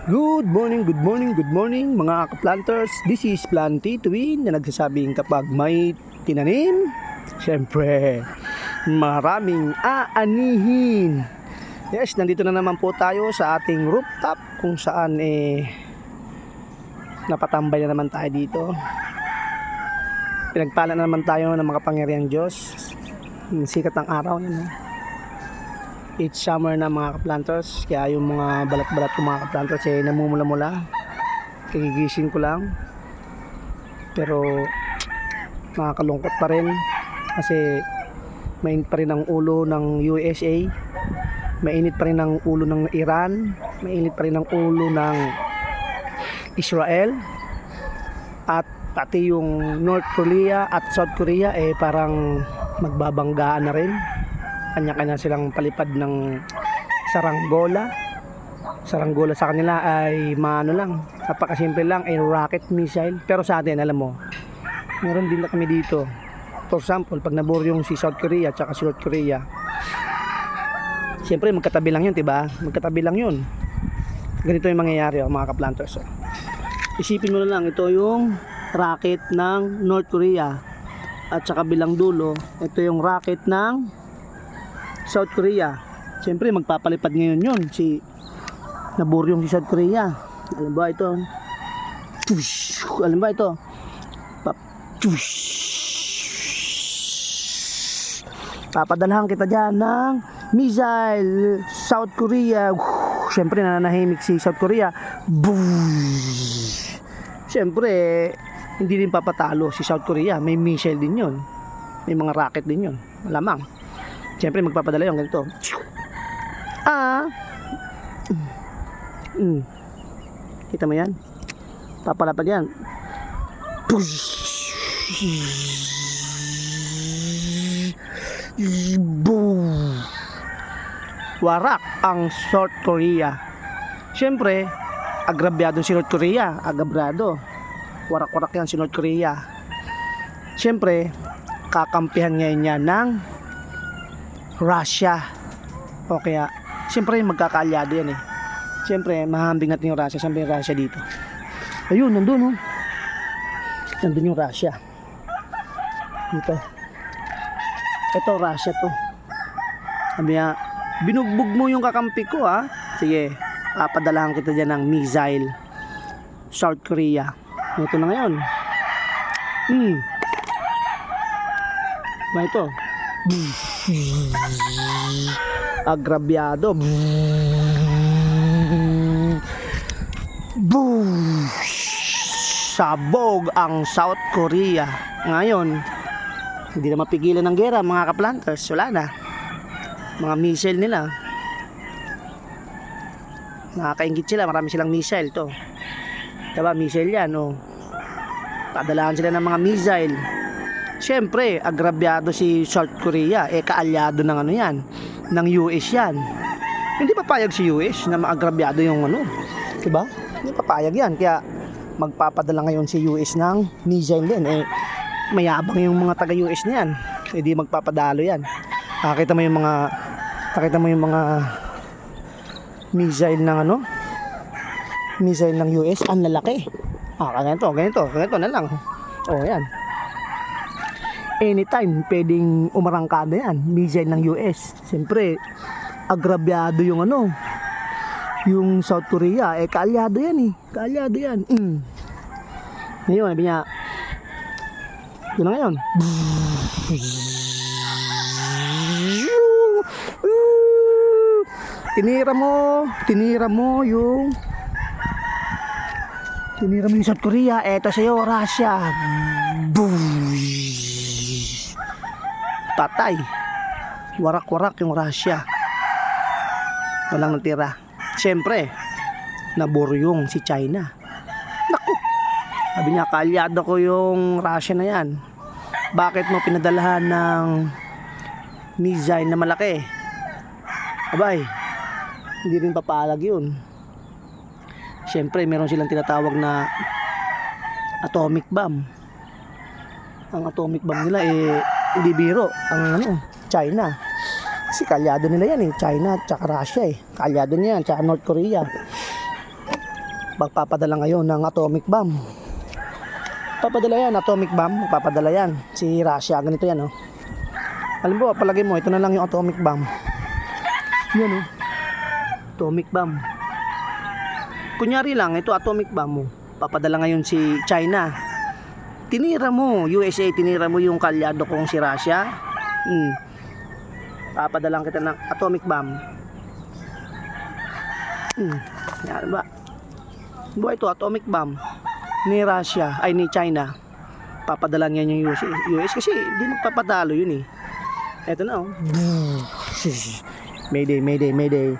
Good morning, good morning, good morning mga ka-planters. This is Planty Twin na nagsasabing kapag may tinanim, syempre maraming aanihin. Yes, nandito na naman po tayo sa ating rooftop kung saan napatambay na naman tayo dito. Pinagpala na naman tayo ng makapangyarihang Diyos. Sikat ng araw yun. It's summer na mga ka-planters, kaya yung mga balat-balat ko mga ka-planters namumula-mula. Kagigising ko lang, pero nakakalungkot pa rin kasi mainit pa rin ang ulo ng USA, mainit pa rin ang ulo ng Iran, mainit pa rin ang ulo ng Israel, at pati yung North Korea at South Korea parang magbabanggaan na rin. Kanya-kanya silang palipad ng saranggola. Saranggola sa kanila ay maano lang, napakasimple lang, ay rocket missile. Pero sa atin, alam mo, meron din na kami dito. For example, pag nabor yung si South Korea at si North Korea, siyempre magkatabi lang yun, diba? Magkatabi lang yun. Ganito yung mangyayari mga ka-planters. Isipin mo na lang, ito yung rocket ng North Korea at sa kabilang dulo, ito yung rocket ng South Korea. Siyempre magpapalipad ngayon yun si naburyong si South Korea. Alam ba ito? Alam ba ito? Papadalhan kita dyan ng missile South Korea. Siyempre nananahimik si South Korea. Siyempre hindi din papatalo si South Korea. May missile din yun, may mga rocket din yun, malamang. Siyempre magpapadala yung ganito. Kita mo yan? Papalapad yan. Boom! Warak ang South Korea. Siyempre agrabyado si North Korea. Agabrado. Warak-warak yan si North Korea. Siyempre kakampihan ngayon yan ng Russia. O kaya siyempre magkakaalyado yan siyempre mahambing natin yung Russia. Siyempre yung Russia dito, ayun, nandun nandun yung Russia dito. Ito Russia to. Sabi niya, binugbog mo yung kakampi ko sige, papadalahan kita dyan ng missile South Korea. Ito na ngayon. Ba ito? Agrabyado. Boom! Sabog ang South Korea. Ngayon, hindi na mapigilan ng gera mga ka-planters. Wala na. Mga missile nila. Nakakaingit sila. Marami silang missile to. Diba missile yan Padalahan sila ng mga missile. Siyempre, agrabyado si South Korea. Kaalyado ng yan, ng US yan. Hindi papayag si US na maagrabyado yung diba? Hindi papayag yan. Kaya magpapadala ngayon si US ng missile din. Mayabang yung mga taga-US na yan. Hindi magpapadalo yan. Nakita mo yung mga missile ng missile ng US. Ang lalaki. Ganito na lang. Yan. Anytime pwedeng umarangkada yan, missile ng US. Siyempre agrabyado yung yung South Korea. Kaalyado yan kaalyado yan. Ngayon sabi niya, yun na ngayon, tinira mo yung South Korea. Eto sa'yo Russia. Boom! Patay. Warak-warak yung Russia. Walang natira. Siyempre naburyong si China. Naku, sabi niya, kaalyado ko yung Russia na yan. Bakit mo pinadalahan ng missile na malaki? Abay, hindi rin papalag yun. Siyempre meron silang tinatawag na atomic bomb. Ang atomic bomb nila hindi biro ang China. Kasi kaalyado nila yan China at saka Russia Kaalyado niya yan, tsaka North Korea. Magpapadala ngayon ng atomic bomb. Papadala yan, atomic bomb. Magpapadala yan. Si Russia, ganito yan, oh. Alam mo, palagay mo, ito na lang yung atomic bomb. Yan, oh. Atomic bomb. Kunyari lang, ito atomic bomb mo. Papadala ngayon si China. Tinira mo, USA, tinira mo yung kalyado kong si Russia. Papadalang kita ng atomic bomb. Yan ba? Buhay ito, atomic bomb ni Russia, ay ni China. Papadala niya yung US kasi di magpapadalo yun eh. Eto na, oh. Mayday, mayday, mayday.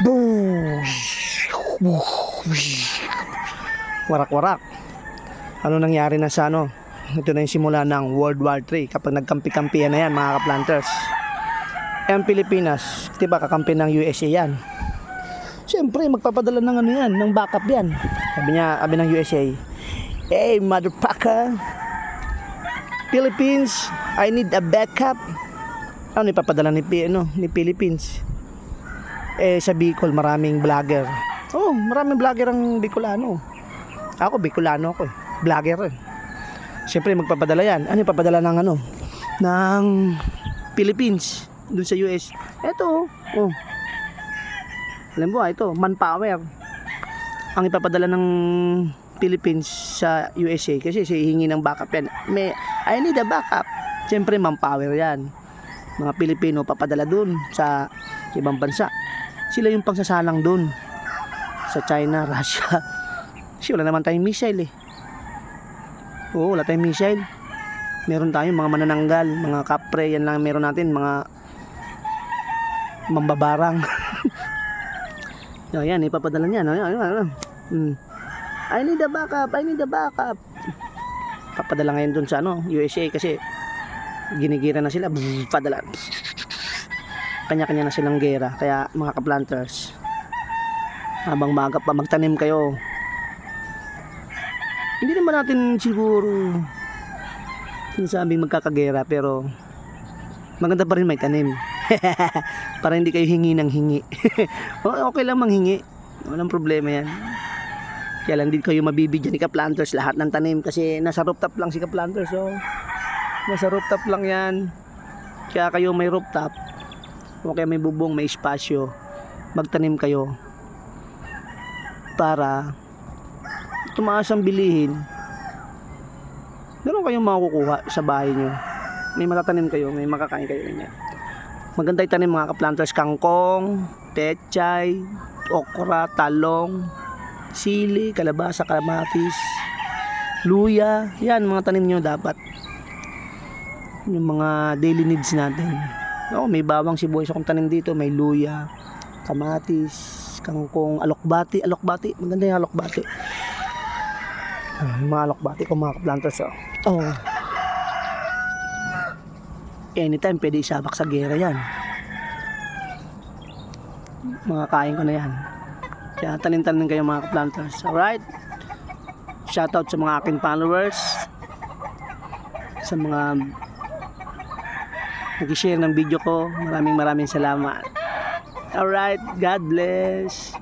Boom. Warak-warak. Ano nangyari na sa ano? Ito na yung simula ng World War III kapag nagkampi-kampihan na yan mga ka-planters. Ang Pilipinas, diba kakampi ng USA yan. Siyempre magpapadala ng ano yan, ng backup yan. Sabi ng USA, hey motherfucker, Philippines, I need a backup. Ano ipapadala ni Philippines? Sa Bicol maraming vlogger. Oh, maraming vlogger ang Bicolano. Ako Bicolano ako eh, vlogger eh. Siyempre magpapadala yan. Ano ipapadala ng ano? Ng Philippines dun sa US. Eto, oh. Alam mo, ito, manpower. Ang ipapadala ng Philippines sa USA kasi hihingi ng backup yan. I need a backup. Siyempre, manpower yan. Mga Pilipino papadala dun sa ibang bansa. Sila yung pangsasalang dun sa China, Russia. Kasi wala naman tayong missile eh. Oo, wala tayong missile. Meron tayong mga manananggal, mga kapre, yan lang meron natin, mga mambabarang. Yan, ipapadala niya. I need a backup, I need a backup. Papadala ngayon dun sa USA kasi ginigira na sila. Padala. Kanya-kanya na silang gera. Kaya mga ka-planters, habang maaga pa magtanim kayo. Hindi naman natin siguro sinasabing magkakagera, pero maganda pa rin may tanim. Para hindi kayo hingi ng hingi. Okay lang manghingi, walang problema yan. Kaya lang din kayo mabibigyan ni ka-planters lahat ng tanim kasi nasa rooftop lang si ka-planters. So nasa rooftop lang yan. Kaya kayo may rooftop o kaya may bubong, may espasyo, magtanim kayo para tumaas ang bilihin. Meron kayong makukuha sa bahay nyo. May matatanim kayo, may makakain kayo ganyan. Maganda itanim mga ka-planters, kangkong, pechay, okra, talong, sili, kalabasa, kamatis, luya. Yan mga tanim nyo dapat. Yung mga daily needs natin. May bawang sibuyas akong tanim dito, may luya, kamatis, kangkong, alokbati. Maganda yung alokbati. Yung mga alokbati ko mga ka-planters. Anytime pwede isabak sa gera yan. Mga kain ko na yan. Kaya tanim-tanim kayo mga ka-planters. Alright, shoutout sa mga aking followers, sa mga nag-share ng video ko. Maraming salamat. Alright, God bless.